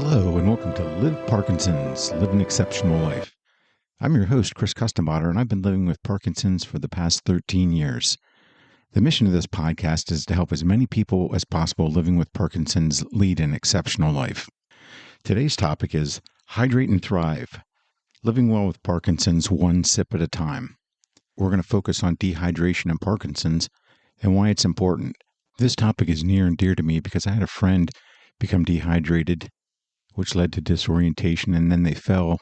Hello and welcome to Live Parkinson's, Live an Exceptional Life. I'm your host, Chris Kustanbauter, and I've been living with Parkinson's for the past 13 years. The mission of this podcast is to help as many people as possible living with Parkinson's lead an exceptional life. Today's topic is Hydrate and Thrive, living well with Parkinson's one sip at a time. We're going to focus on dehydration and Parkinson's and why it's important. This topic is near and dear to me because I had a friend become dehydrated, which led to disorientation, and then they fell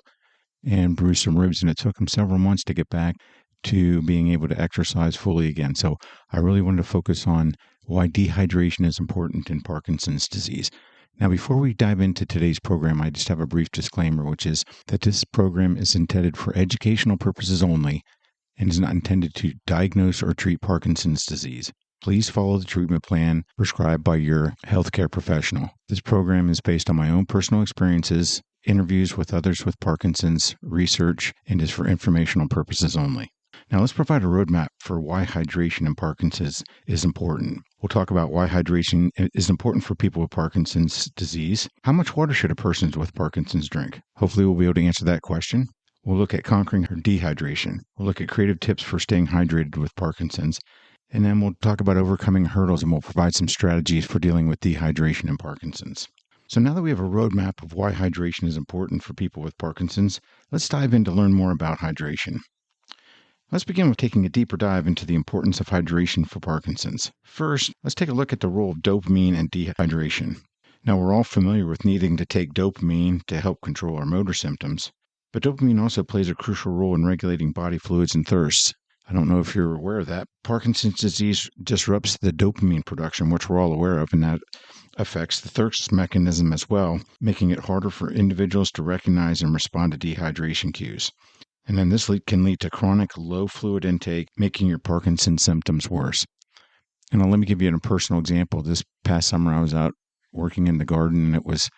and bruised some ribs, and it took them several months to get back to being able to exercise fully again. So I really wanted to focus on why dehydration is important in Parkinson's disease. Now, before we dive into today's program, I just have a brief disclaimer, which is that this program is intended for educational purposes only and is not intended to diagnose or treat Parkinson's disease. Please follow the treatment plan prescribed by your healthcare professional. This program is based on my own personal experiences, interviews with others with Parkinson's, research, and is for informational purposes only. Now, let's provide a roadmap for why hydration in Parkinson's is important. We'll talk about why hydration is important for people with Parkinson's disease. How much water should a person with Parkinson's drink? Hopefully, we'll be able to answer that question. We'll look at conquering dehydration. We'll look at creative tips for staying hydrated with Parkinson's. And then we'll talk about overcoming hurdles, and we'll provide some strategies for dealing with dehydration and Parkinson's. So now that we have a roadmap of why hydration is important for people with Parkinson's, let's dive in to learn more about hydration. Let's begin with taking a deeper dive into the importance of hydration for Parkinson's. First, let's take a look at the role of dopamine and dehydration. Now, we're all familiar with needing to take dopamine to help control our motor symptoms, but dopamine also plays a crucial role in regulating body fluids and thirst. I don't know if you're aware of that. Parkinson's disease disrupts the dopamine production, which we're all aware of, and that affects the thirst mechanism as well, making it harder for individuals to recognize and respond to dehydration cues. And then this can lead to chronic low fluid intake, making your Parkinson's symptoms worse. And let me give you a personal example. This past summer, I was out working in the garden, and it was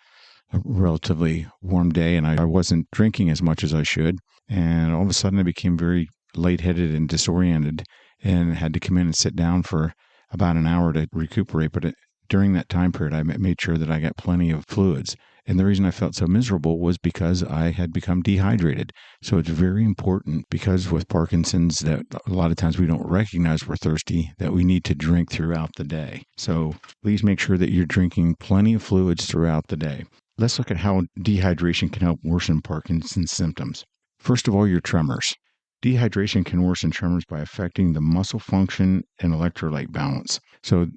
a relatively warm day, and I wasn't drinking as much as I should. And all of a sudden, I became very lightheaded and disoriented and had to come in and sit down for about an hour to recuperate. But during that time period, I made sure that I got plenty of fluids. And the reason I felt so miserable was because I had become dehydrated. So it's very important, because with Parkinson's, that a lot of times we don't recognize we're thirsty, that we need to drink throughout the day. So please make sure that you're drinking plenty of fluids throughout the day. Let's look at how dehydration can help worsen Parkinson's symptoms. First of all, your tremors. Dehydration can worsen tremors by affecting the muscle function and electrolyte balance. So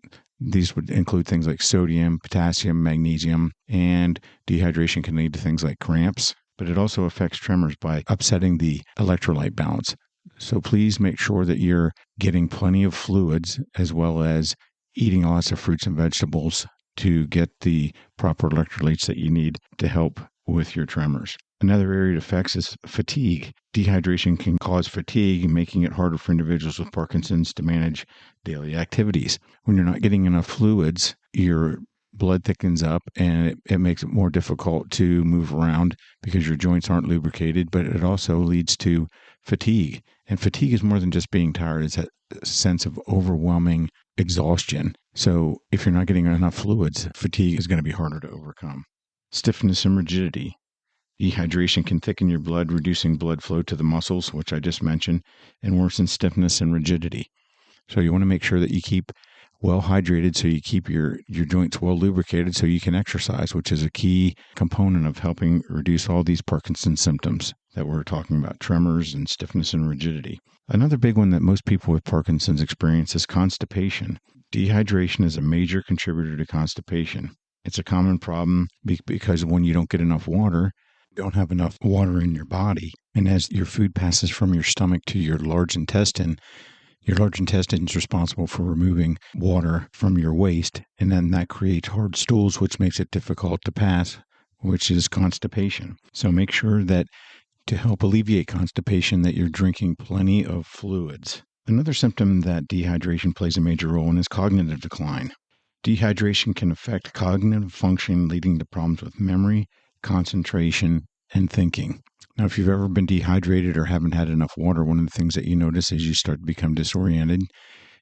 these would include things like sodium, potassium, magnesium, and dehydration can lead to things like cramps, but it also affects tremors by upsetting the electrolyte balance. So please make sure that you're getting plenty of fluids as well as eating lots of fruits and vegetables to get the proper electrolytes that you need to help with your tremors. Another area it affects is fatigue. Dehydration can cause fatigue, making it harder for individuals with Parkinson's to manage daily activities. When you're not getting enough fluids, your blood thickens up, and it makes it more difficult to move around because your joints aren't lubricated, but it also leads to fatigue. And fatigue is more than just being tired. It's a sense of overwhelming exhaustion. So if you're not getting enough fluids, fatigue is going to be harder to overcome. Stiffness and rigidity. Dehydration can thicken your blood, reducing blood flow to the muscles, which I just mentioned, and worsen stiffness and rigidity. So you want to make sure that you keep well hydrated, so you keep your joints well lubricated so you can exercise, which is a key component of helping reduce all these Parkinson's symptoms that we're talking about, tremors and stiffness and rigidity. Another big one that most people with Parkinson's experience is constipation. Dehydration is a major contributor to constipation. It's a common problem because when you don't get enough water, you don't have enough water in your body. And as your food passes from your stomach to your large intestine is responsible for removing water from your waste. And then that creates hard stools, which makes it difficult to pass, which is constipation. So make sure that to help alleviate constipation, that you're drinking plenty of fluids. Another symptom that dehydration plays a major role in is cognitive decline. Dehydration can affect cognitive function, leading to problems with memory, concentration, and thinking. Now, if you've ever been dehydrated or haven't had enough water, one of the things that you notice is you start to become disoriented.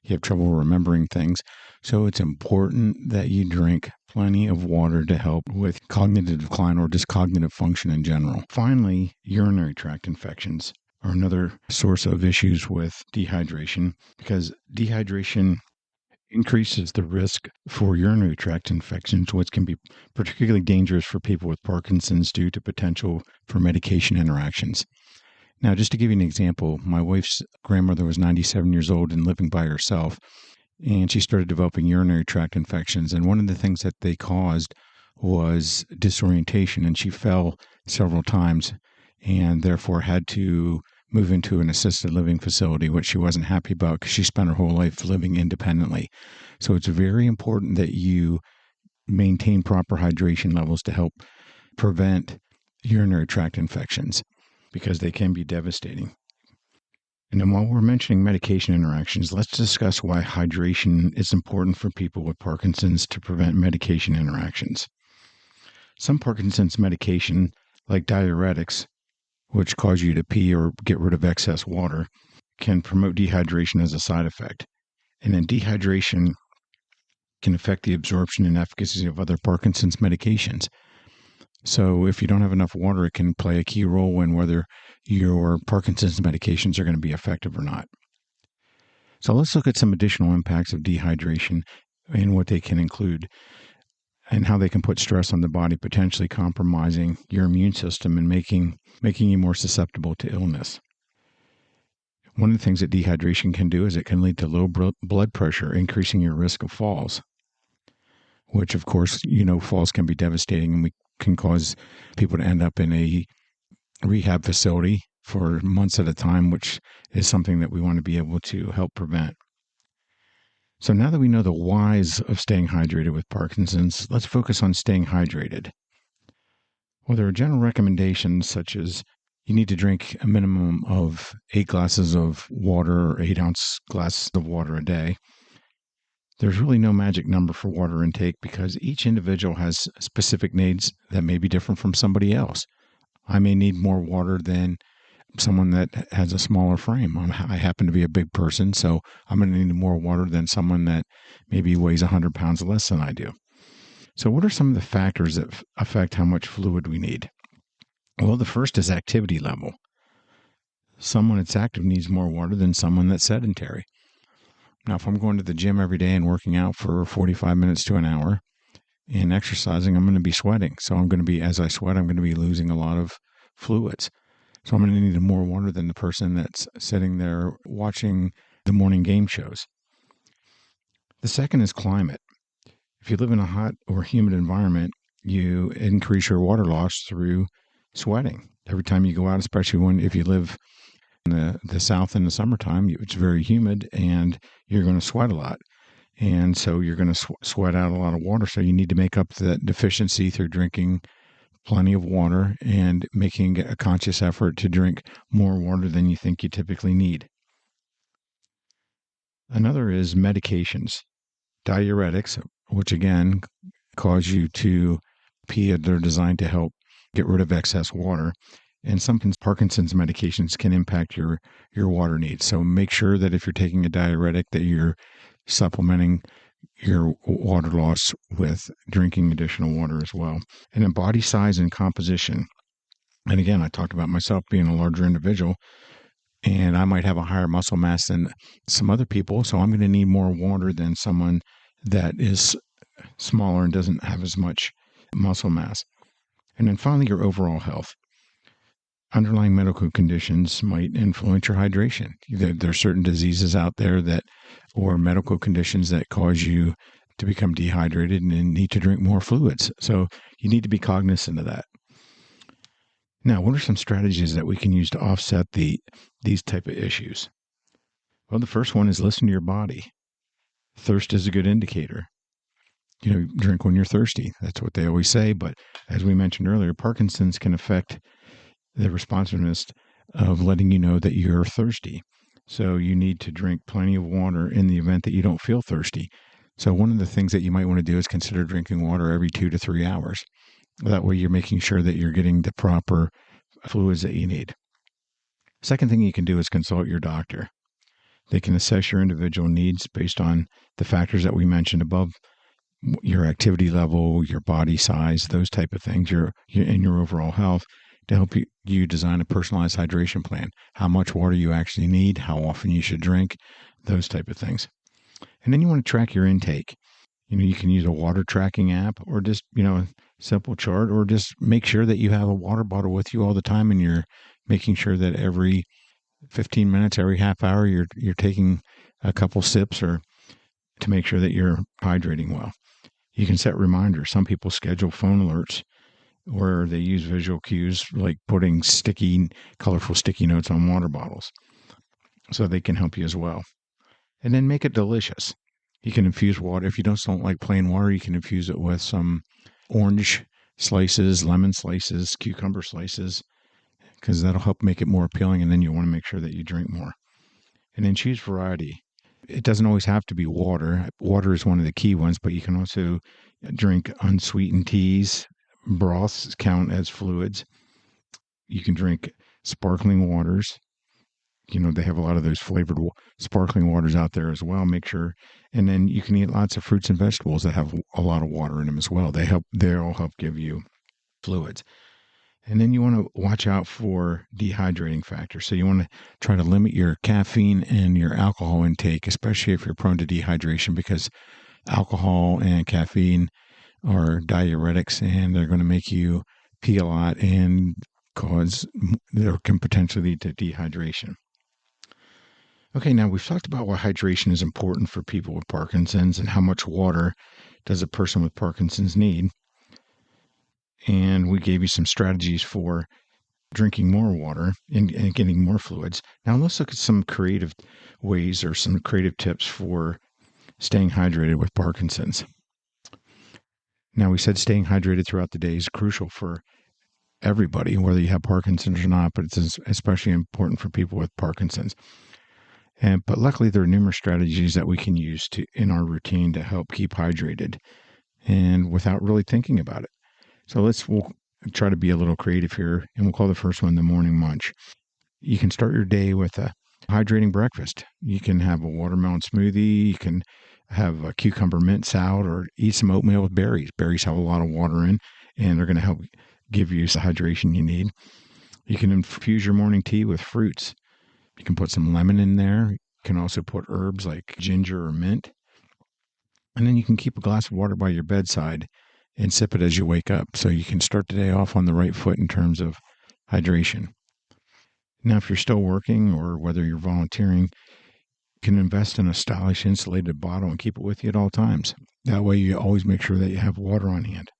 You have trouble remembering things. So it's important that you drink plenty of water to help with cognitive decline or just cognitive function in general. Finally, urinary tract infections are another source of issues with dehydration, because dehydration increases the risk for urinary tract infections, which can be particularly dangerous for people with Parkinson's due to potential for medication interactions. Now, just to give you an example, my wife's grandmother was 97 years old and living by herself, and she started developing urinary tract infections. And one of the things that they caused was disorientation, and she fell several times and therefore had to move into an assisted living facility, which she wasn't happy about because she spent her whole life living independently. So it's very important that you maintain proper hydration levels to help prevent urinary tract infections, because they can be devastating. And then while we're mentioning medication interactions, let's discuss why hydration is important for people with Parkinson's to prevent medication interactions. Some Parkinson's medication, like diuretics, which cause you to pee or get rid of excess water, can promote dehydration as a side effect. And then dehydration can affect the absorption and efficacy of other Parkinson's medications. So if you don't have enough water, it can play a key role in whether your Parkinson's medications are going to be effective or not. So let's look at some additional impacts of dehydration and what they can include, and how they can put stress on the body, potentially compromising your immune system and making you more susceptible to illness. One of the things that dehydration can do is it can lead to low blood pressure, increasing your risk of falls, which, of course, falls can be devastating, and we can cause people to end up in a rehab facility for months at a time, which is something that we want to be able to help prevent. So now that we know the whys of staying hydrated with Parkinson's, let's focus on staying hydrated. Well, there are general recommendations such as you need to drink a minimum of 8 glasses of water or 8-ounce glasses of water a day. There's really no magic number for water intake because each individual has specific needs that may be different from somebody else. I may need more water than someone that has a smaller frame. I happen to be a big person, so I'm going to need more water than someone that maybe weighs 100 pounds less than I do. So what are some of the factors that affect how much fluid we need? Well, the first is activity level. Someone that's active needs more water than someone that's sedentary. Now, if I'm going to the gym every day and working out for 45 minutes to an hour and exercising, I'm going to be sweating. So as I sweat, I'm going to be losing a lot of fluids. So I'm going to need more water than the person that's sitting there watching the morning game shows. The second is climate. If you live in a hot or humid environment, you increase your water loss through sweating. Every time you go out, especially if you live in the South in the summertime, it's very humid and you're going to sweat a lot. And so you're going to sweat out a lot of water. So you need to make up that deficiency through drinking plenty of water and making a conscious effort to drink more water than you think you typically need. Another is medications. Diuretics, which again cause you to pee, they're designed to help get rid of excess water. And some Parkinson's medications can impact your water needs. So make sure that if you're taking a diuretic that you're supplementing your water loss with drinking additional water as well. And then body size and composition. And again, I talked about myself being a larger individual, and I might have a higher muscle mass than some other people. So I'm going to need more water than someone that is smaller and doesn't have as much muscle mass. And then finally, your overall health. Underlying medical conditions might influence your hydration. There are certain diseases out there or medical conditions that cause you to become dehydrated and need to drink more fluids. So you need to be cognizant of that. Now, what are some strategies that we can use to offset these type of issues? Well, the first one is listen to your body. Thirst is a good indicator. Drink when you're thirsty. That's what they always say. But as we mentioned earlier, Parkinson's can affect the responsiveness of letting you know that you're thirsty. So you need to drink plenty of water in the event that you don't feel thirsty. So one of the things that you might want to do is consider drinking water every 2 to 3 hours. That way you're making sure that you're getting the proper fluids that you need. Second thing you can do is consult your doctor. They can assess your individual needs based on the factors that we mentioned above, your activity level, your body size, those type of things, and your overall health to help you design a personalized hydration plan. How much water you actually need, how often you should drink, those type of things. And then you want to track your intake. You can use a water tracking app or just, a simple chart, or just make sure that you have a water bottle with you all the time and you're making sure that every 15 minutes, every half hour, you're taking a couple sips or to make sure that you're hydrating well. You can set reminders. Some people schedule phone alerts where they use visual cues like putting colorful sticky notes on water bottles so they can help you as well. And then make it delicious. You can infuse water. If you don't like plain water, you can infuse it with some orange slices, lemon slices, cucumber slices, because that'll help make it more appealing. And then you want to make sure that you drink more. And then choose variety. It doesn't always have to be water. Water is one of the key ones, but you can also drink unsweetened teas. Broths count as fluids. You can drink sparkling waters. They have a lot of those flavored sparkling waters out there as well. Make sure. And then you can eat lots of fruits and vegetables that have a lot of water in them as well. They all help give you fluids. And then you want to watch out for dehydrating factors. So you want to try to limit your caffeine and your alcohol intake, especially if you're prone to dehydration, because alcohol and caffeine are diuretics and they're going to make you pee a lot and there can potentially lead to dehydration. Okay, now we've talked about why hydration is important for people with Parkinson's and how much water does a person with Parkinson's need. And we gave you some strategies for drinking more water and getting more fluids. Now let's look at some creative ways or some creative tips for staying hydrated with Parkinson's. Now we said staying hydrated throughout the day is crucial for everybody, whether you have Parkinson's or not, but it's especially important for people with Parkinson's. But luckily, there are numerous strategies that we can use in our routine to help keep hydrated and without really thinking about it. So we'll try to be a little creative here, and we'll call the first one the morning munch. You can start your day with a hydrating breakfast. You can have a watermelon smoothie. You can have a cucumber mint salad or eat some oatmeal with berries. Berries have a lot of water in, and they're going to help give you the hydration you need. You can infuse your morning tea with fruits. You can put some lemon in there. You can also put herbs like ginger or mint. And then you can keep a glass of water by your bedside and sip it as you wake up. So you can start the day off on the right foot in terms of hydration. Now, if you're still working or whether you're volunteering, you can invest in a stylish insulated bottle and keep it with you at all times. That way you always make sure that you have water on hand.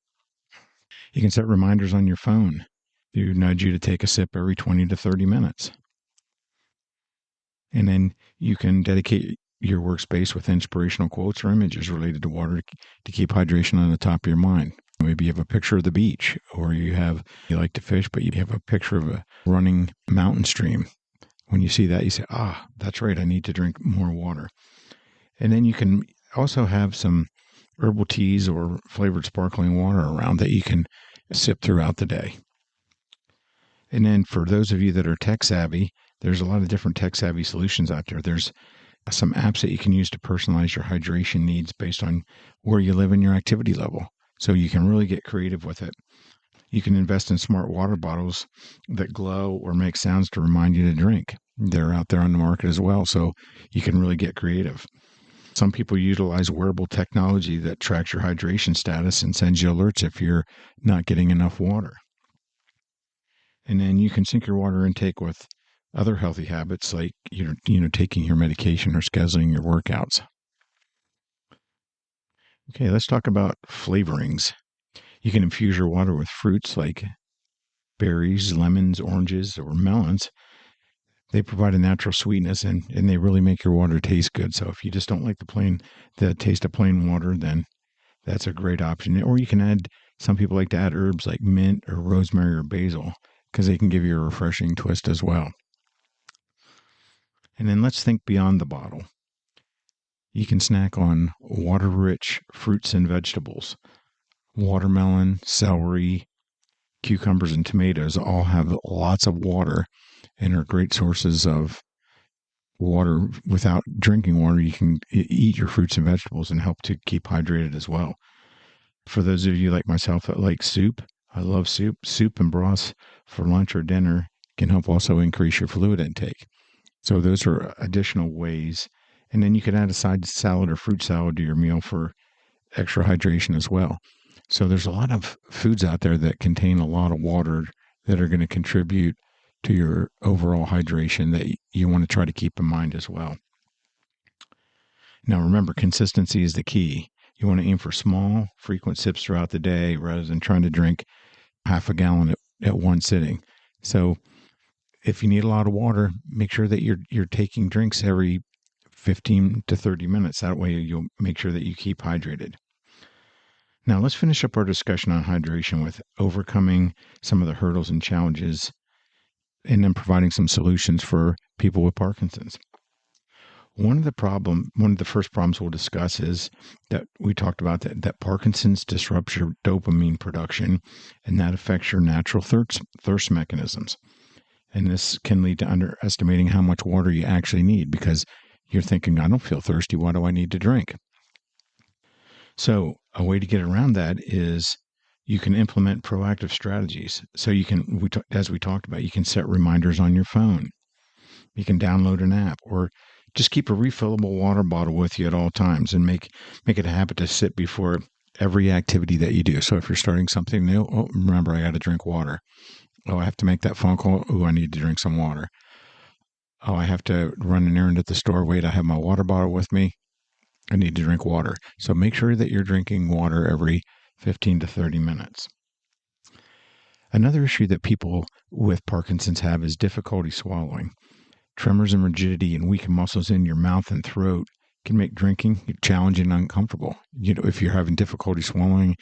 You can set reminders on your phone to nudge you to take a sip every 20 to 30 minutes. And then you can dedicate your workspace with inspirational quotes or images related to water to keep hydration on the top of your mind. Maybe you have a picture of the beach, or you like to fish, but you have a picture of a running mountain stream. When you see that, you say, that's right, I need to drink more water. And then you can also have some herbal teas or flavored sparkling water around that you can sip throughout the day. And then for those of you that are tech savvy, there's a lot of different tech savvy solutions out there. There's some apps that you can use to personalize your hydration needs based on where you live and your activity level. So you can really get creative with it. You can invest in smart water bottles that glow or make sounds to remind you to drink. They're out there on the market as well, so you can really get creative. Some people utilize wearable technology that tracks your hydration status and sends you alerts if you're not getting enough water. And then you can sync your water intake with other healthy habits like taking your medication or scheduling your workouts. Okay, let's talk about flavorings. You can infuse your water with fruits like berries, lemons, oranges, or melons. They provide a natural sweetness and they really make your water taste good. So if you just don't like the taste of plain water, then that's a great option. Or you can add, some people like to add herbs like mint or rosemary or basil because they can give you a refreshing twist as well. And then let's think beyond the bottle. You can snack on water-rich fruits and vegetables. Watermelon, celery, cucumbers, and tomatoes all have lots of water and are great sources of water. Without drinking water, you can eat your fruits and vegetables and help to keep hydrated as well. For those of you like myself that like soup, I love soup. Soup and broths for lunch or dinner can help also increase your fluid intake. So those are additional ways. And then you could add a side salad or fruit salad to your meal for extra hydration as well. So there's a lot of foods out there that contain a lot of water that are going to contribute to your overall hydration that you want to try to keep in mind as well. Now, remember, consistency is the key. You want to aim for small, frequent sips throughout the day rather than trying to drink half a gallon at one sitting. So if you need a lot of water, make sure that you're taking drinks every 15 to 30 minutes. That way you'll make sure that you keep hydrated. Now, let's finish up our discussion on hydration with overcoming some of the hurdles and challenges and then providing some solutions for people with Parkinson's. One of the first problems we'll discuss is that we talked about that Parkinson's disrupts your dopamine production, and that affects your natural thirst mechanisms. And this can lead to underestimating how much water you actually need because you're thinking, I don't feel thirsty. Why do I need to drink? So a way to get around that is you can implement proactive strategies. So you can, as we talked about, you can set reminders on your phone. You can download an app or just keep a refillable water bottle with you at all times and make it a habit to sit before every activity that you do. So if you're starting something new, remember, I got to drink water. I have to make that phone call. I need to drink some water. I have to run an errand at the store. Wait, I have my water bottle with me. I need to drink water. So make sure that you're drinking water every 15 to 30 minutes. Another issue that people with Parkinson's have is difficulty swallowing. Tremors and rigidity and weakened muscles in your mouth and throat can make drinking challenging and uncomfortable. If you're having difficulty swallowing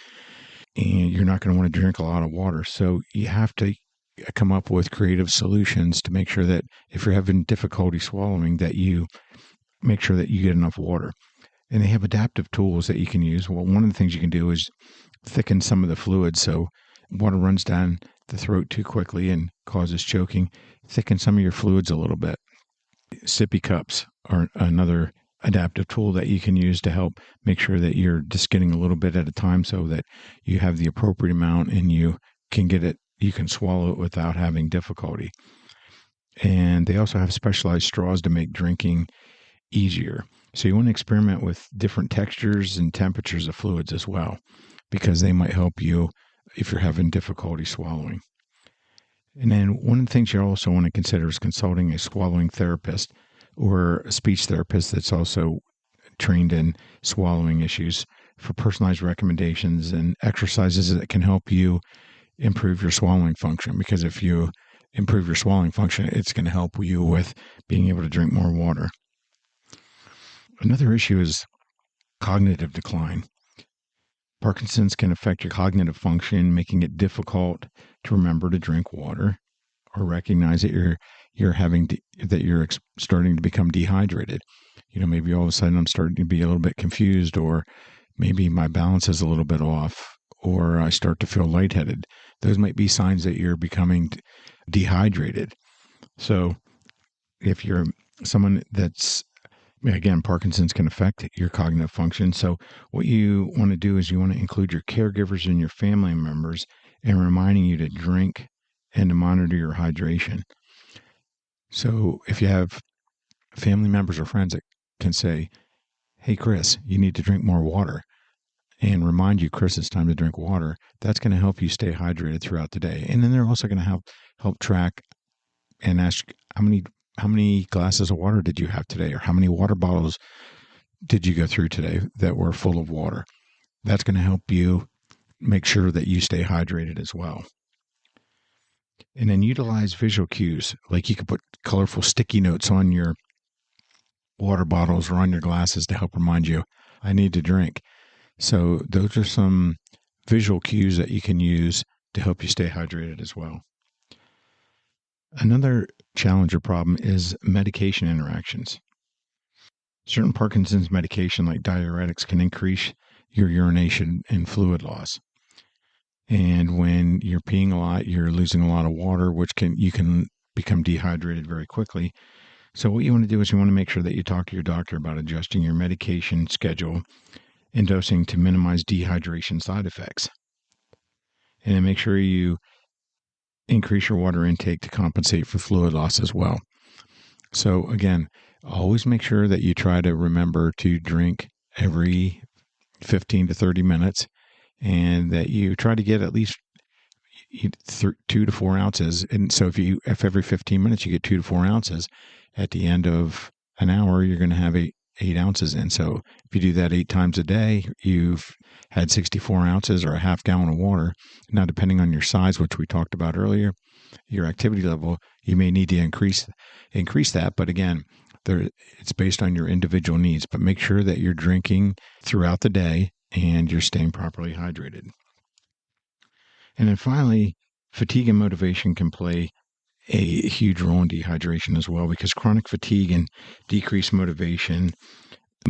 and you're not going to want to drink a lot of water. So you have to come up with creative solutions to make sure that if you're having difficulty swallowing, that you make sure that you get enough water. And they have adaptive tools that you can use. Well, one of the things you can do is thicken some of the fluid so water runs down the throat too quickly and causes choking. Thicken some of your fluids a little bit. Sippy cups are another adaptive tool that you can use to help make sure that you're just getting a little bit at a time so that you have the appropriate amount and you can get it, you can swallow it without having difficulty. And they also have specialized straws to make drinking easier. So you want to experiment with different textures and temperatures of fluids as well, because they might help you if you're having difficulty swallowing. And then one of the things you also want to consider is consulting a swallowing therapist or a speech therapist that's also trained in swallowing issues for personalized recommendations and exercises that can help you improve your swallowing function. Because if you improve your swallowing function, it's going to help you with being able to drink more water. Another issue is cognitive decline. Parkinson's can affect your cognitive function, making it difficult to remember to drink water or recognize that you're starting to become dehydrated. Maybe all of a sudden I'm starting to be a little bit confused, or maybe my balance is a little bit off, or I start to feel lightheaded. Those might be signs that you're becoming dehydrated. So if you're someone that's, again, Parkinson's can affect your cognitive function. So what you want to do is you want to include your caregivers and your family members in reminding you to drink and to monitor your hydration. So if you have family members or friends that can say, hey, Chris, you need to drink more water, and remind you, Chris, it's time to drink water, that's going to help you stay hydrated throughout the day. And then they're also going to help track and ask how many glasses of water did you have today, or how many water bottles did you go through today that were full of water? That's going to help you make sure that you stay hydrated as well. And then utilize visual cues. Like you could put colorful sticky notes on your water bottles or on your glasses to help remind you, I need to drink. So those are some visual cues that you can use to help you stay hydrated as well. Another challenge or problem is medication interactions. Certain Parkinson's medication, like diuretics, can increase your urination and fluid loss. And when you're peeing a lot, you're losing a lot of water, you can become dehydrated very quickly. So what you want to do is you want to make sure that you talk to your doctor about adjusting your medication schedule in dosing to minimize dehydration side effects. And then make sure you increase your water intake to compensate for fluid loss as well. So again, always make sure that you try to remember to drink every 15 to 30 minutes and that you try to get at least 2 to 4 ounces. And so if every 15 minutes you get 2 to 4 ounces, at the end of an hour, you're going to have 8 ounces in. So if you do that 8 times a day, you've had 64 ounces or a half gallon of water. Now, depending on your size, which we talked about earlier, your activity level, you may need to increase that. But again, it's based on your individual needs. But make sure that you're drinking throughout the day and you're staying properly hydrated. And then finally, fatigue and motivation can play a huge role in dehydration as well, because chronic fatigue and decreased motivation,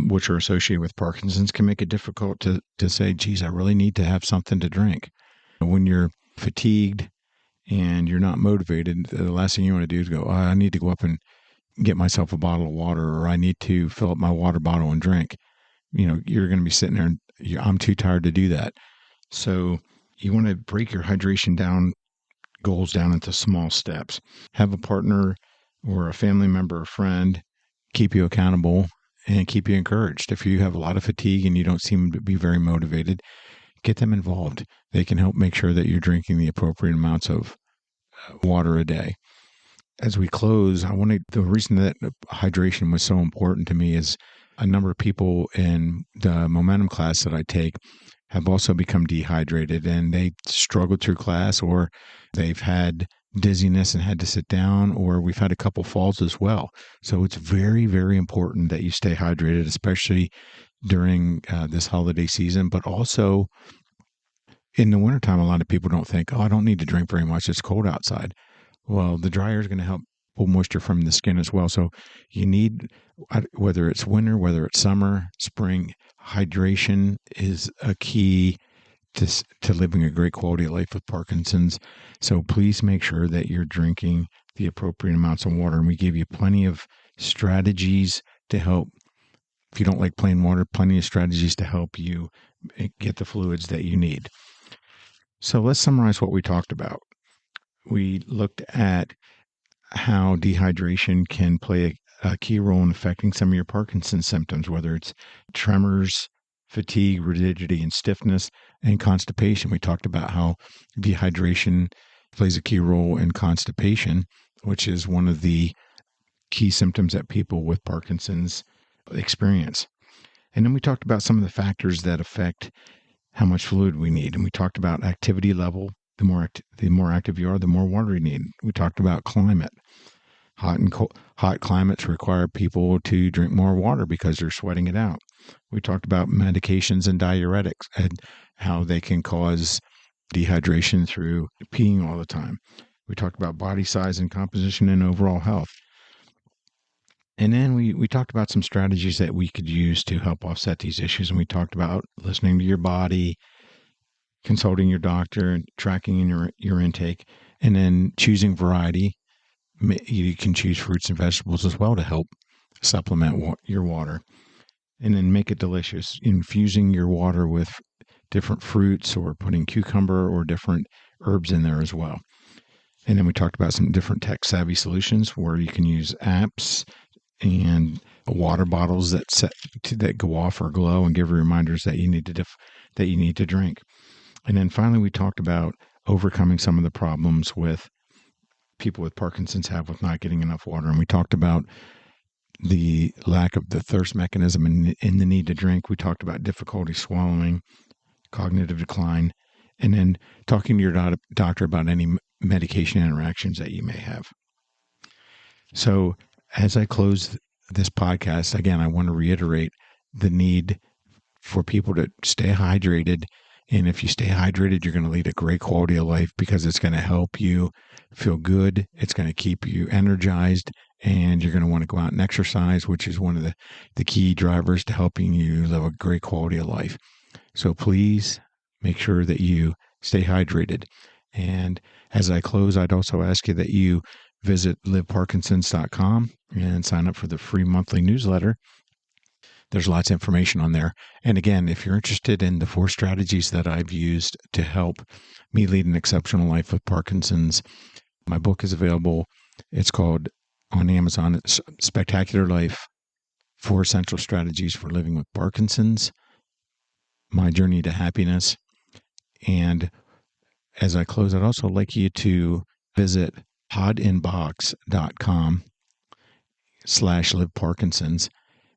which are associated with Parkinson's, can make it difficult to say, geez, I really need to have something to drink. When you're fatigued and you're not motivated, the last thing you want to do is go, I need to go up and get myself a bottle of water, or I need to fill up my water bottle and drink. You're going to be sitting there and I'm too tired to do that. So you want to break your hydration goals down into small steps. Have a partner or a family member or friend keep you accountable and keep you encouraged. If you have a lot of fatigue and you don't seem to be very motivated, get them involved. They can help make sure that you're drinking the appropriate amounts of water a day. As we close, the reason that hydration was so important to me is a number of people in the momentum class that I take have also become dehydrated, and they struggled through class, or they've had dizziness and had to sit down, or we've had a couple falls as well. So it's very, very important that you stay hydrated, especially during this holiday season, but also in the wintertime. A lot of people don't think, I don't need to drink very much, it's cold outside. Well, the dryer is going to help pull moisture from the skin as well. So you need, whether it's winter, whether it's summer, spring, hydration is a key to living a great quality of life with Parkinson's. So please make sure that you're drinking the appropriate amounts of water. And we give you plenty of strategies to help. If you don't like plain water, plenty of strategies to help you get the fluids that you need. So let's summarize what we talked about. We looked at how dehydration can play a key role in affecting some of your Parkinson's symptoms, whether it's tremors, fatigue, rigidity, and stiffness, and constipation. We talked about how dehydration plays a key role in constipation, which is one of the key symptoms that people with Parkinson's experience. And then we talked about some of the factors that affect how much fluid we need. And we talked about activity level. The more active you are, the more water you need. We talked about climate. Hot climates require people to drink more water because they're sweating it out. We talked about medications and diuretics and how they can cause dehydration through peeing all the time. We talked about body size and composition and overall health. And then we talked about some strategies that we could use to help offset these issues. And we talked about listening to your body, consulting your doctor, and tracking your intake, and then choosing variety. You can choose fruits and vegetables as well to help supplement your water. And then make it delicious, infusing your water with different fruits or putting cucumber or different herbs in there as well. And then we talked about some different tech-savvy solutions where you can use apps and water bottles that go off or glow and give you reminders that you need to drink. And then finally, we talked about overcoming some of the problems with people with Parkinson's have with not getting enough water. And we talked about the lack of the thirst mechanism and the need to drink. We talked about difficulty swallowing, cognitive decline, and then talking to your doctor about any medication interactions that you may have. So as I close this podcast, again, I want to reiterate the need for people to stay hydrated. And if you stay hydrated, you're going to lead a great quality of life because it's going to help you feel good. It's going to keep you energized, and you're going to want to go out and exercise, which is one of the key drivers to helping you live a great quality of life. So please make sure that you stay hydrated. And as I close, I'd also ask you that you visit liveparkinsons.com and sign up for the free monthly newsletter. There's lots of information on there. And again, if you're interested in the 4 strategies that I've used to help me lead an exceptional life with Parkinson's, my book is available. It's called on Amazon. It's Spectacular Life, 4 Essential Strategies for Living with Parkinson's, My Journey to Happiness. And as I close, I'd also like you to visit podinbox.com/liveparkinson's.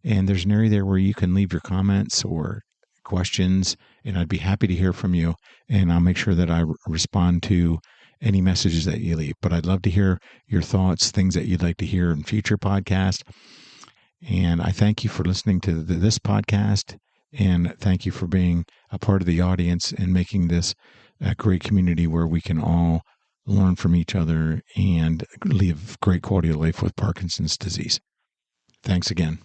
And there's an area there where you can leave your comments or questions, and I'd be happy to hear from you. And I'll make sure that I respond to any messages that you leave. But I'd love to hear your thoughts, things that you'd like to hear in future podcasts. And I thank you for listening to this podcast, and thank you for being a part of the audience and making this a great community where we can all learn from each other and live great quality of life with Parkinson's disease. Thanks again.